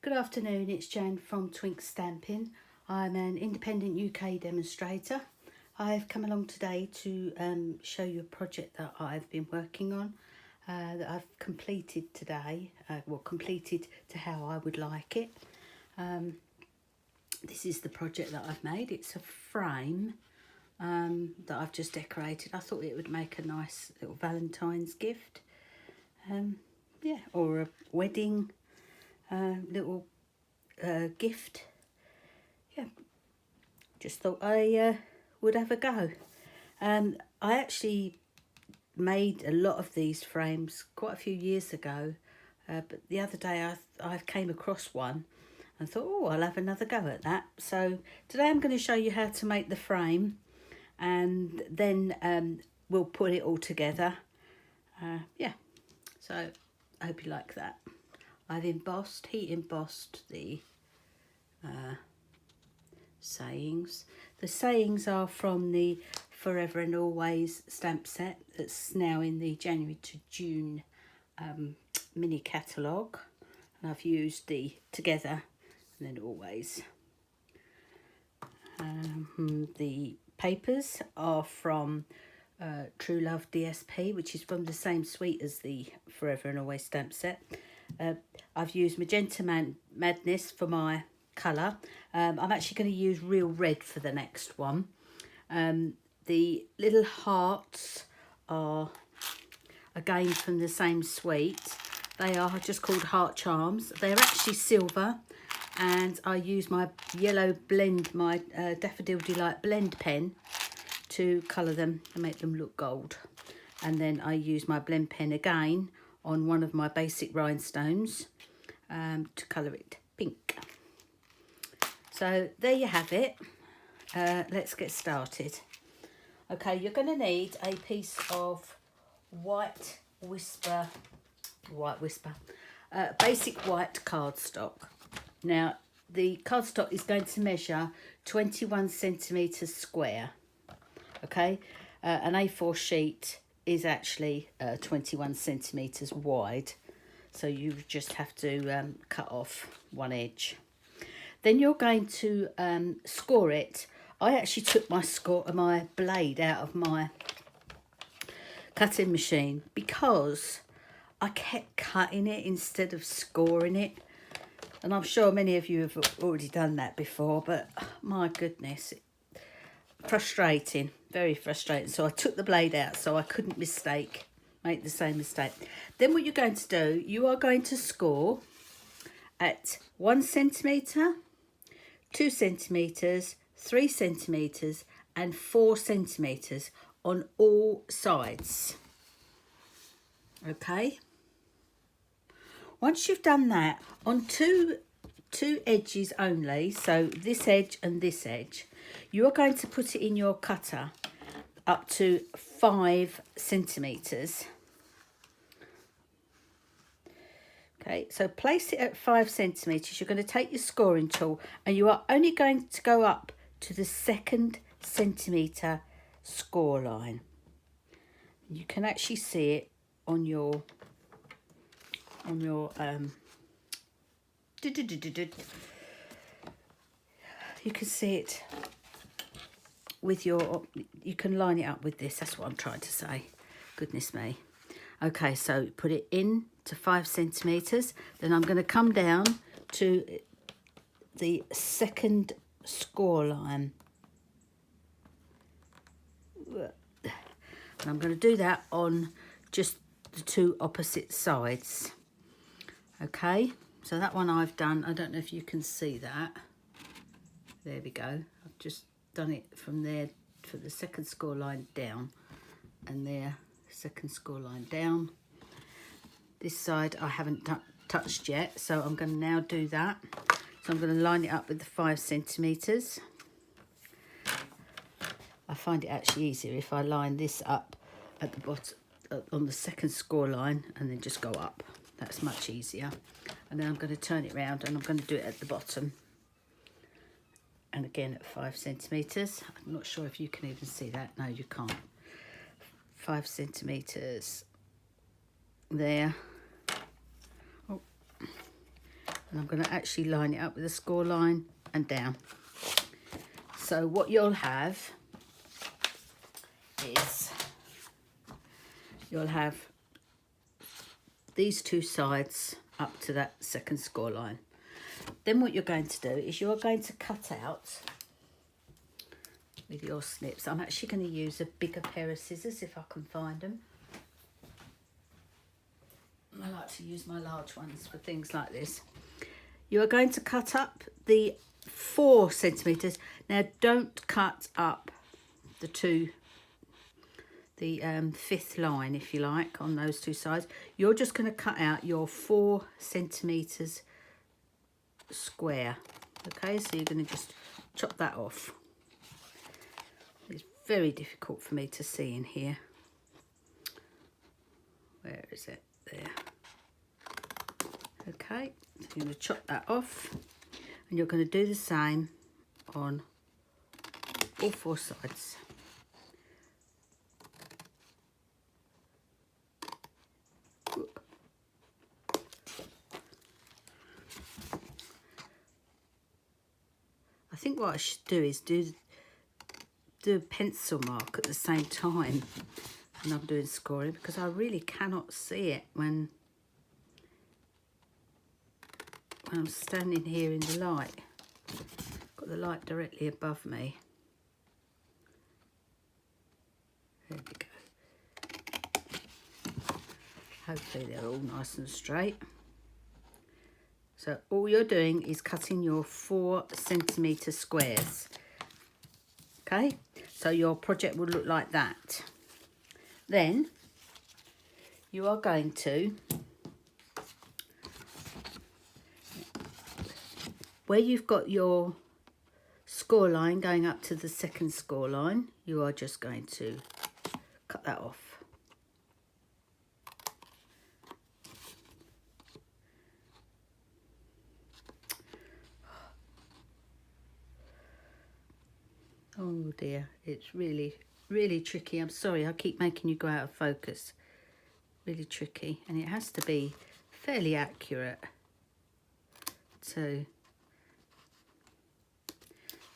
Good afternoon, it's Jan from Twink Stamping. I'm an independent UK demonstrator. I've come along today to show you a project that I've been working on, that I've completed today, completed to how I would like it. This is the project that I've made. It's a frame that I've just decorated. I thought it would make a nice little Valentine's gift, or a wedding little gift. Just thought I would have a go. I actually made a lot of these frames quite a few years ago, but the other day I came across one and thought, oh, I'll have another go at that. So today I'm going to show you how to make the frame, and then we'll put it all together. So I hope you like that. I've heat embossed the sayings. The sayings are from the Forever and Always stamp set that's now in the January to June mini catalogue, and I've used the together and then always. The papers are from True Love DSP, which is from the same suite as the Forever and Always stamp set. I've used Magenta Madness for my colour. I'm actually going to use Real Red for the next one. The little hearts are again from the same suite. They are just called Heart Charms. They're actually silver, and I use my yellow blend, my Daffodil Delight blend pen to colour them and make them look gold. And then I use my blend pen again on one of my basic rhinestones to colour it pink. So there you have it. Let's get started. Okay, you're going to need a piece of basic white cardstock. Now, the cardstock is going to measure 21 centimetres square. Okay, an A4 sheet is actually 21 centimetres wide, so you just have to cut off one edge. Then you're going to score it. I actually took my blade out of my cutting machine because I kept cutting it instead of scoring it, and I'm sure many of you have already done that before, but my goodness, frustrating, very frustrating. So I took the blade out so I couldn't make the same mistake. Then what you're going to do, you are going to score at 1 centimetre, 2 centimetres, 3 centimetres and 4 centimetres on all sides. Okay, once you've done that on two edges only, so this edge and this edge, you are going to put it in your cutter up to 5 centimetres. Okay, so place it at 5 centimetres. You're going to take your scoring tool and you are only going to go up to the 2nd centimetre score line. You can actually see it on your you can see it with you can line it up with this. That's what I'm trying to say. Goodness me. Okay, so put it in to 5 centimetres. Then I'm going to come down to the 2nd score line. And I'm going to do that on just the 2 opposite sides. Okay, so that one I've done. I don't know if you can see that. There we go. I've just done it from there for the 2nd score line down, and there, 2nd score line down. This side I haven't touched yet, so I'm going to now do that. So I'm going to line it up with the 5 centimetres. I find it actually easier if I line this up at the bottom on the 2nd score line and then just go up. That's much easier. And then I'm going to turn it around and I'm going to do it at the bottom. And again at 5 centimetres. I'm not sure if you can even see that. No, you can't. 5 centimetres there. Oh. And I'm going to actually line it up with a score line and down. So what you'll have is you'll have these two sides up to that second score line. Then what you're going to do is you're going to cut out with your snips. I'm actually going to use a bigger pair of scissors if I can find them. I like to use my large ones for things like this. You are going to cut up the 4 centimetres. Now don't cut up the fifth line, if you like, on those two sides. You're just going to cut out your 4 centimetres square. Okay, so you're going to just chop that off. It's very difficult for me to see in here. Where is it? There. Okay, so you're going to chop that off, and you're going to do the same on all 4 sides. I think what I should do is do a pencil mark at the same time when I'm doing scoring, because I really cannot see it when I'm standing here in the light. Got the light directly above me. There we go. Hopefully they're all nice and straight. So all you're doing is cutting your 4 centimetre squares. Okay, so your project will look like that. Then you are going to, where you've got your score line going up to the second score line, you are just going to cut that off. Oh dear, it's really, really tricky. I'm sorry, I keep making you go out of focus. Really tricky, and it has to be fairly accurate. So,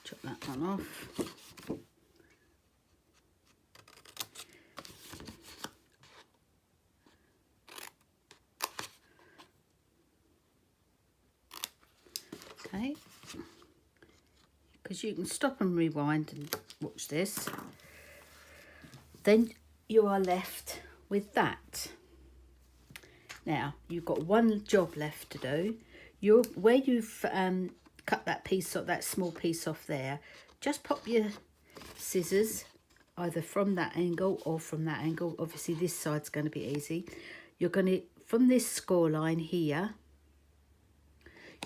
chop that one off. Okay. Because you can stop and rewind and watch this. Then you are left with that. Now you've got one job left to do. Where you've cut that piece off, that small piece off there, just pop your scissors either from that angle or from that angle. Obviously this side's going to be easy. You're going to, from this score line here,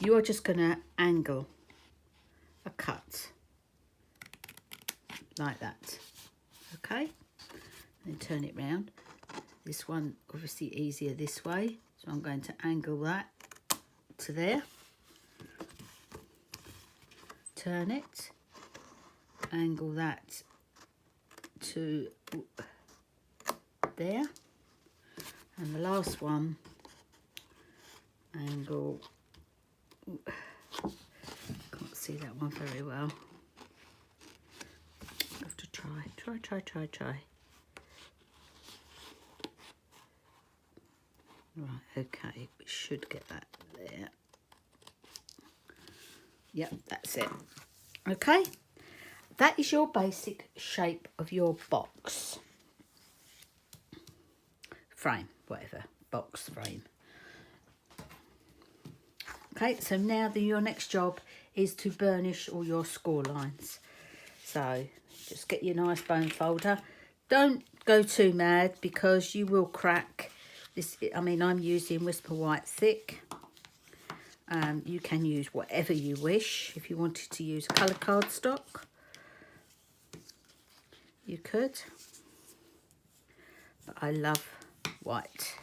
you are just going to angle a cut like that. Okay, and then turn it round. This one obviously easier this way, so I'm going to angle that to there, turn it, angle that to there, and the last one angle, can't see that one very well, have to try. Right, okay, we should get that there. Yep, that's it. Okay, that is your basic shape of your box. Frame, whatever, box frame. Okay, so now your next job is to burnish all your score lines. So just get your nice bone folder. Don't go too mad because you will crack. This, I mean, I'm using Whisper White Thick. You can use whatever you wish. If you wanted to use colour cardstock, you could. But I love white.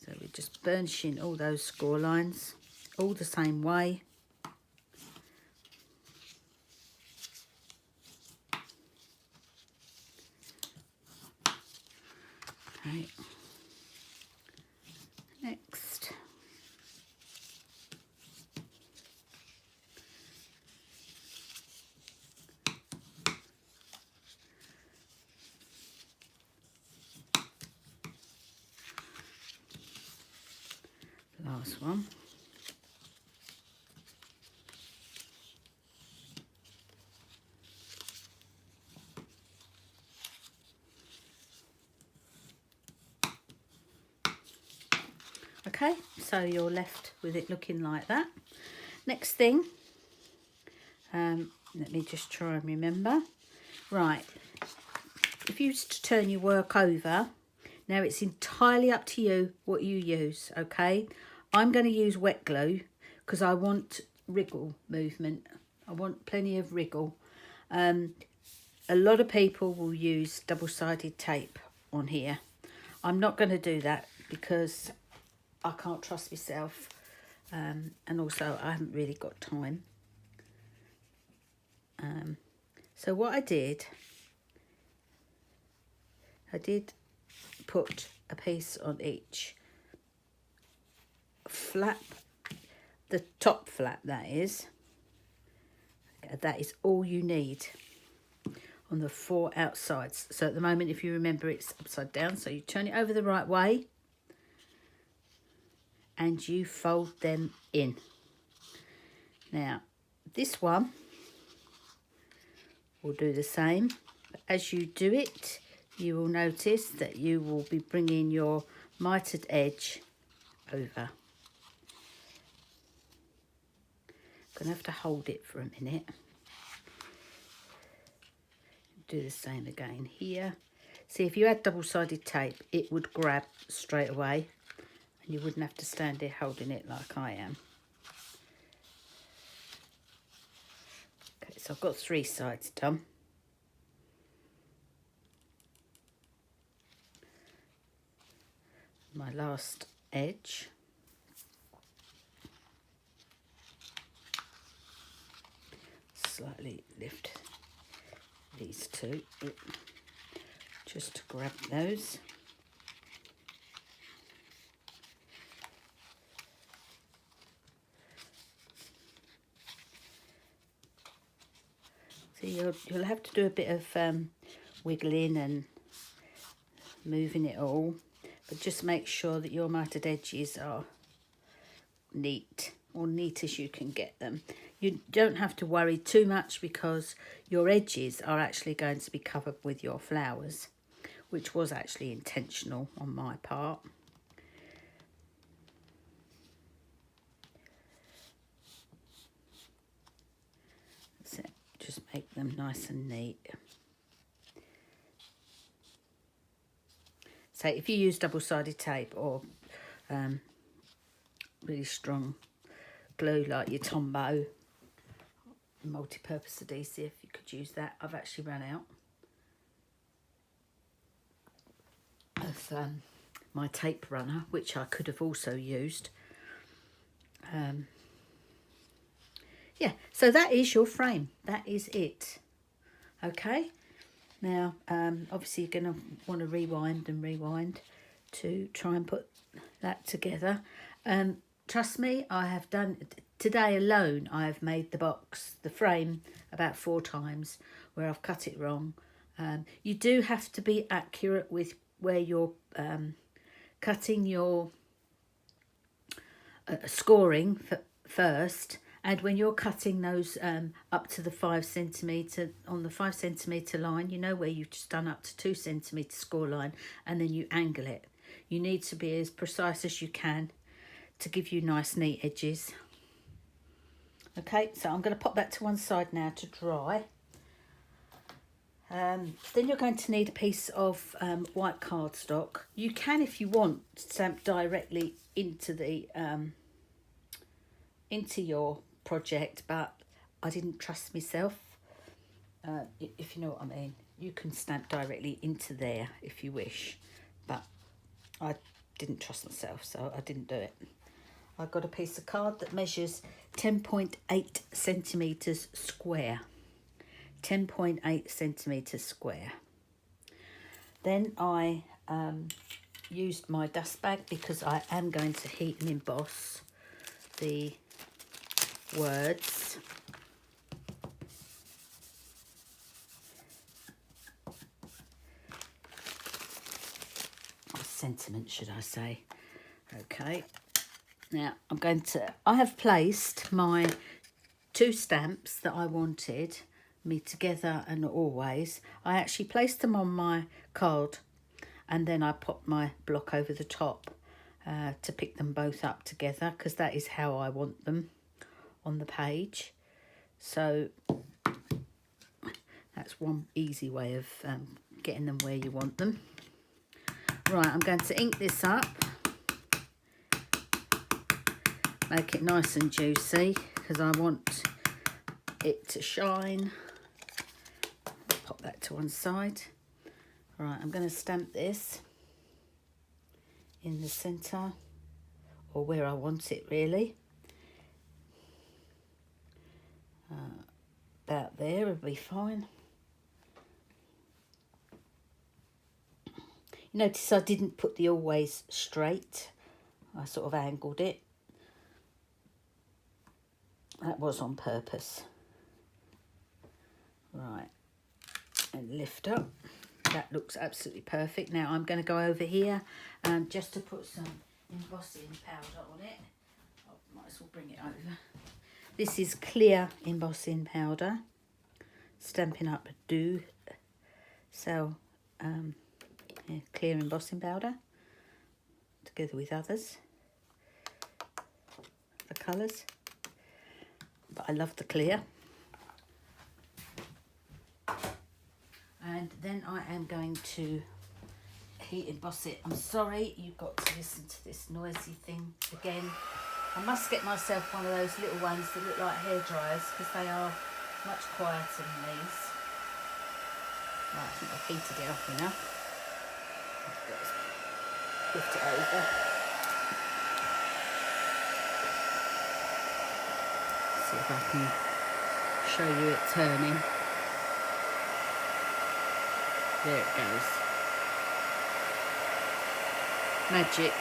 So we're just burnishing all those score lines, all the same way. Okay. Next. Last one. Okay, so you're left with it looking like that. Next thing, let me just try and remember. Right, if you used to turn your work over, now it's entirely up to you what you use, okay? I'm going to use wet glue because I want wriggle movement. I want plenty of wriggle. A lot of people will use double-sided tape on here. I'm not going to do that because I can't trust myself, and also I haven't really got time. So what I did put a piece on each flap, the top flap that is all you need on the 4 outsides. So at the moment, if you remember, it's upside down, so you turn it over the right way and you fold them in. Now this one will do the same, but as you do it, you will notice that you will be bringing your mitered edge over. I'm gonna have to hold it for a minute. Do the same again here. See, if you had double-sided tape, it would grab straight away and you wouldn't have to stand there holding it like I am. Okay, so I've got 3 sides done. My last edge. Slightly lift these 2 just to grab those. So you'll have to do a bit of wiggling and moving it all, but just make sure that your mitered edges are neat, or neat as you can get them. You don't have to worry too much because your edges are actually going to be covered with your flowers, which was actually intentional on my part. That's it. Just make them nice and neat. So if you use double-sided tape or really strong glue like your Tombow multi-purpose adhesive, you could use that. I've actually run out of my tape runner, which I could have also used. Yeah, so that is your frame. That is it. Okay, now obviously you're going to want to rewind and rewind to try and put that together. Trust me, I have done, today alone I have made the box, the frame, about 4 times where I've cut it wrong. You do have to be accurate with where you're cutting your scoring first, and when you're cutting those up to the 5 centimetre, on the 5 centimetre line, you know where you've just done up to 2 centimetre score line, and then you angle it. You need to be as precise as you can to give you nice neat edges. Okay, so I'm going to pop that to one side now to dry. Then you're going to need a piece of white cardstock. You can, if you want, stamp directly into the into your project, but I didn't trust myself. If you know what I mean, you can stamp directly into there if you wish, but I didn't trust myself, so I didn't do it. I got a piece of card that measures 10.8 centimetres square. 10.8 centimetres square. Then I used my dust bag because I am going to heat and emboss the words. Or sentiment, should I say. Okay. Now I have placed my 2 stamps that I wanted, Me Together and Always. I actually placed them on my card, and then I popped my block over the top to pick them both up together, because that is how I want them on the page. So that's one easy way of getting them where you want them. Right, I'm going to ink this up, make it nice and juicy, because I want it to shine. Pop that to one side. Right, I'm going to stamp this in the centre, or where I want it really. About there would be fine. You notice I didn't put the Always straight. I sort of angled it. That was on purpose. Right, and lift up. That looks absolutely perfect. Now I'm going to go over here just to put some embossing powder on it. I might as well bring it over. This is clear embossing powder. Stampin' Up Do sell clear embossing powder together with others. The colours. But I love the clear. And then I am going to heat emboss it. I'm sorry you've got to listen to this noisy thing again. I must get myself one of those little ones that look like hairdryers, because they are much quieter than these. Right, I think I've heated it up enough. Lift it over. See if I can show you it turning. There it goes. Magic,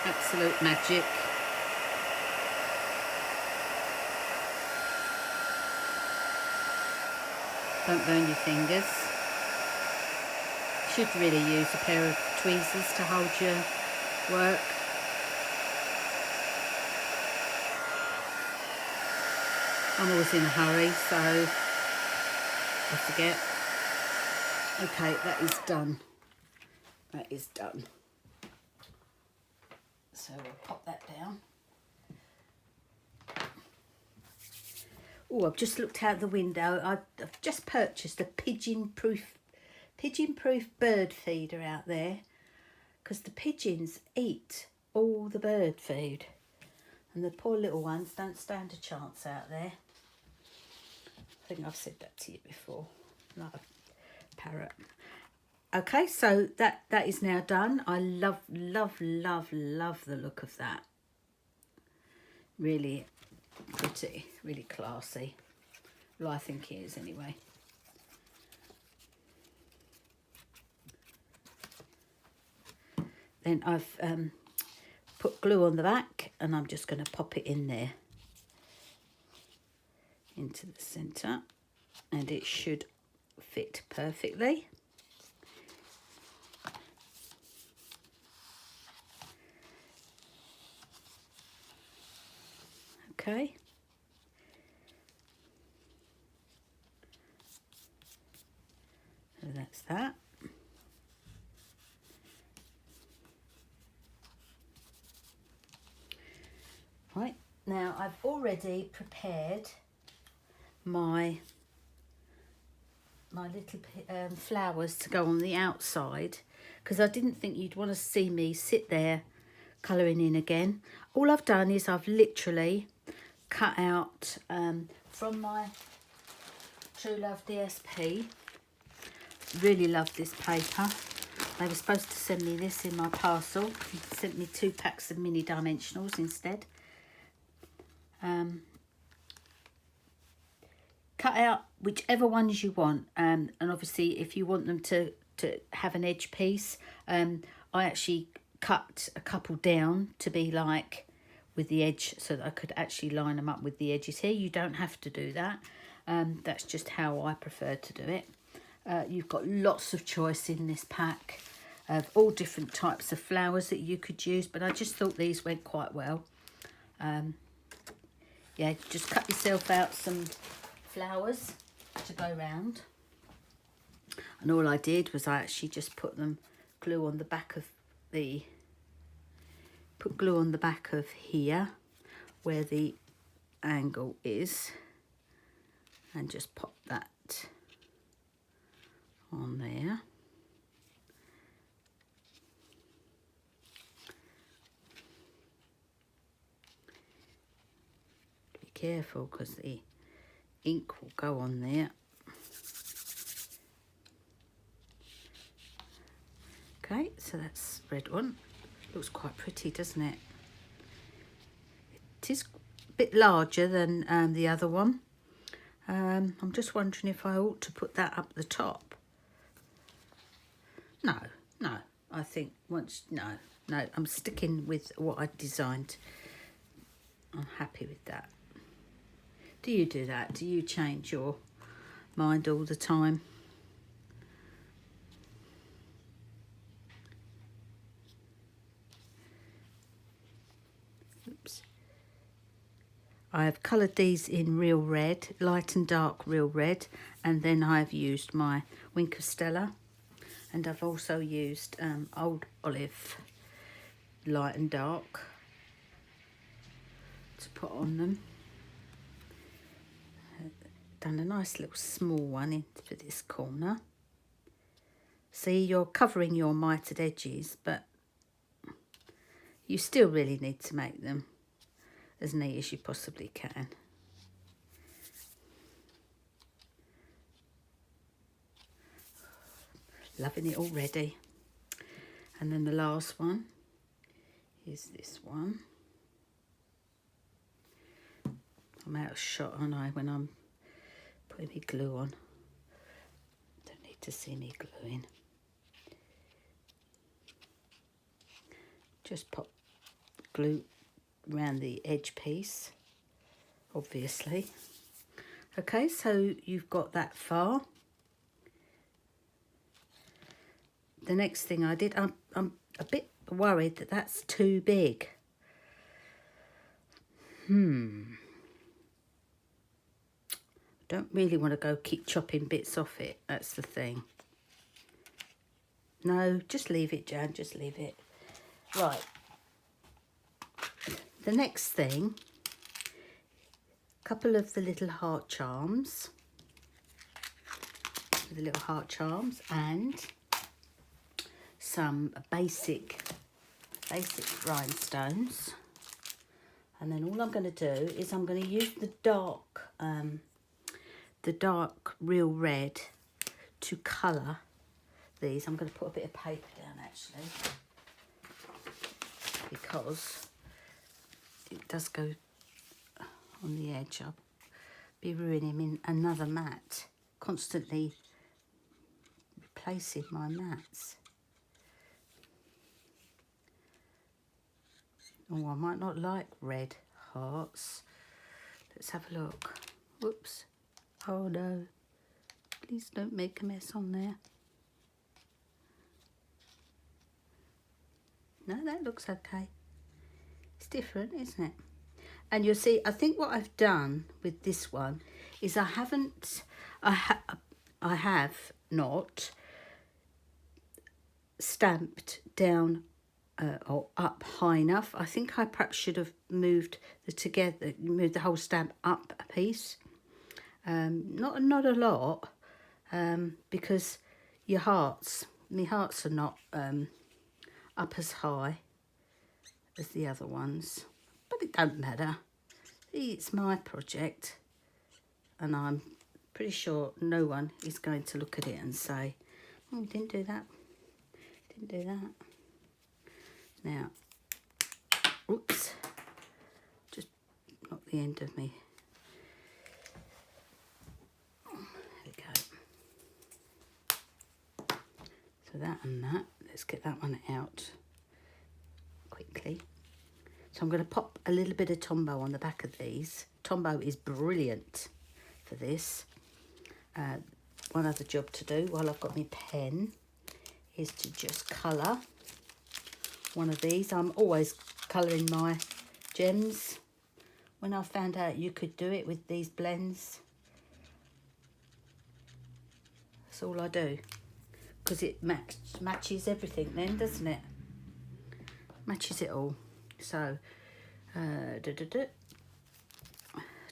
absolute magic. Don't burn your fingers. Should really use a pair of tweezers to hold your work. I'm always in a hurry, so I forget. Okay, that is done. That is done. So we'll pop that down. Oh, I've just looked out the window. I've just purchased a pigeon-proof bird feeder out there, because the pigeons eat all the bird food, and the poor little ones don't stand a chance out there. I think I've said that to you before. Like a parrot. Okay, so that is now done. I love the look of that. Really pretty, really classy. Well, I think it is anyway. Then I've put glue on the back, and I'm just going to pop it in there into the centre, and it should fit perfectly. Okay. So that's that. Right, now I've already prepared my little flowers to go on the outside, because I didn't think you'd want to see me sit there colouring in again. All I've done is I've literally cut out from my True Love DSP. Really love this paper. They were supposed to send me this in my parcel. They sent me 2 packs of mini dimensionals instead. Cut out whichever ones you want, and obviously if you want them to have an edge piece, I actually cut a couple down to be like with the edge, so that I could actually line them up with the edges here. You don't have to do that. That's just how I prefer to do it. You've got lots of choice in this pack of all different types of flowers that you could use, but I just thought these went quite well. Yeah, just cut yourself out some flowers to go round. And all I did was I actually just put glue on the back of here where the angle is, and just pop that on there. Be careful because the ink will go on there. Okay, so that's red one. Looks quite pretty, doesn't it? It is a bit larger than the other one. I'm just wondering if I ought to put that up the top. No, I think no, I'm sticking with what I designed. I'm happy with that. Do you do that? Do you change your mind all the time? Oops. I have coloured these in real red, light and dark real red, and then I've used my Wink of Stella, and I've also used Old Olive light and dark to put on them. Done a nice little small one in for this corner. See, you're covering your mitered edges, but you still really need to make them as neat as you possibly can. Loving it already. And then the last one is this one. I'm out of shot, aren't I, when I'm putting my glue on. Don't need to see me gluing. Just pop glue around the edge piece, obviously. Okay, so you've got that far. The next thing I did, I'm a bit worried that that's too big. Don't really want to keep chopping bits off it. That's the thing. No, just leave it, Jan, just leave it. Right. The next thing, a couple of the little heart charms. And some basic rhinestones. And then all I'm going to do is I'm going to use the dark real red to colour these. I'm going to put a bit of paper down actually, because it does go on the edge. I'll be ruining him in another mat, constantly replacing my mats. Oh, I might not like red hearts. Let's have a look. Whoops. Oh no. Please don't make a mess on there. No, that looks okay. It's different, isn't it? And you'll see, I think what I've done with this one is I have not stamped down or up high enough. I think I perhaps should have moved the whole stamp up a piece. Not a lot, because my hearts are not up as high as the other ones, but it don't matter. It's my project, and I'm pretty sure no one is going to look at it and say, oh, didn't do that. Now, oops, just knocked the end of me. There we go. So that and that, let's get that one out quickly. So I'm going to pop a little bit of Tombow on the back of these. Tombow is brilliant for this. One other job to do while I've got my pen is to just colour one of these. I'm always colouring my gems when I found out you could do it with these blends. That's all I do, because it matches everything then, doesn't it? Matches it all. So,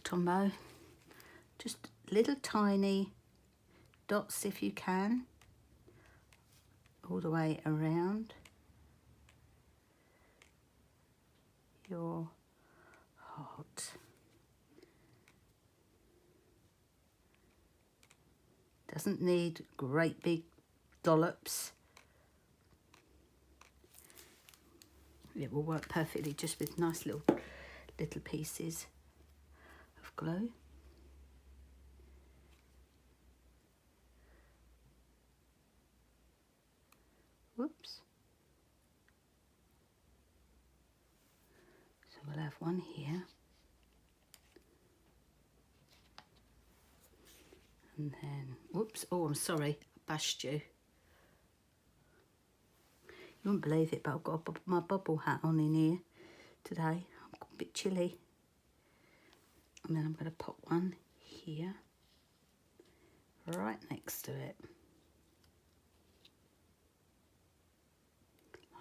Tombow, just little tiny dots if you can, all the way around your heart. Doesn't need great big dollops. It will work perfectly just with nice little pieces of glue. Whoops. So we'll have one here. And then, whoops, oh, I'm sorry, I bashed you. You wouldn't believe it, but I've got my bubble hat on in here today. I'm a bit chilly. And then I'm going to pop one here, right next to it.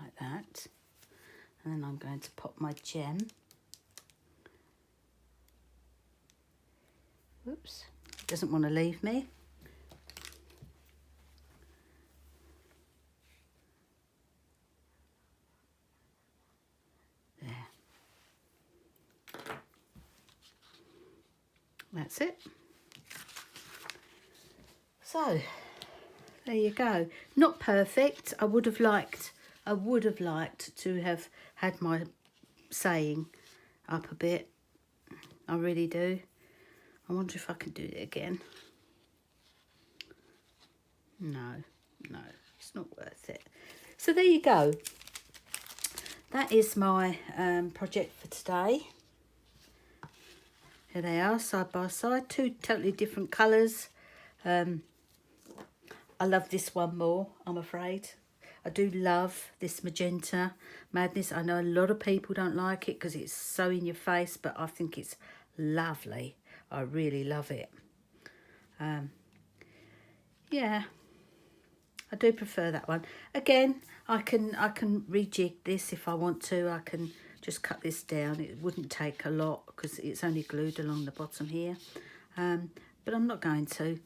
Like that. And then I'm going to pop my gem. Whoops, doesn't want to leave me. That's it. So there you go. Not perfect. I would have liked to have had my saying up a bit. I really do. I wonder if I can do it again. No, it's not worth it. So there you go. That is my project for today. Here they are, side by side, two totally different colours. I love this one more, I'm afraid. I do love this magenta madness. I know a lot of people don't like it because it's so in your face, but I think it's lovely. I really love it. Yeah, I do prefer that one. Again, I can rejig this if I want to. I can just cut this down. It wouldn't take a lot because it's only glued along the bottom here. But I'm not going to.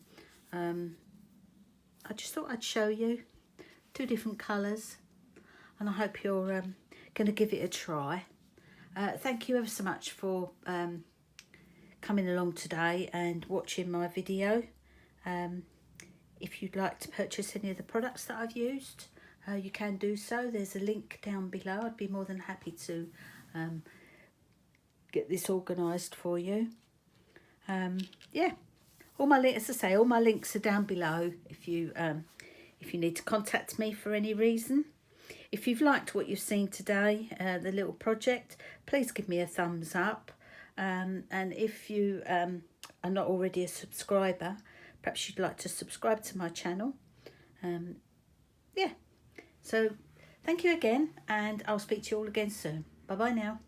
I just thought I'd show you two different colours, and I hope you're going to give it a try. Thank you ever so much for coming along today and watching my video. If you'd like to purchase any of the products that I've used, you can do so. There's a link down below. I'd be more than happy to get this organised for you. Yeah, all my links, as I say, all my links are down below if you need to contact me for any reason. If you've liked what you've seen today, the little project, please give me a thumbs up. And if you are not already a subscriber, perhaps you'd like to subscribe to my channel. Yeah, so thank you again, and I'll speak to you all again soon. Bye bye now.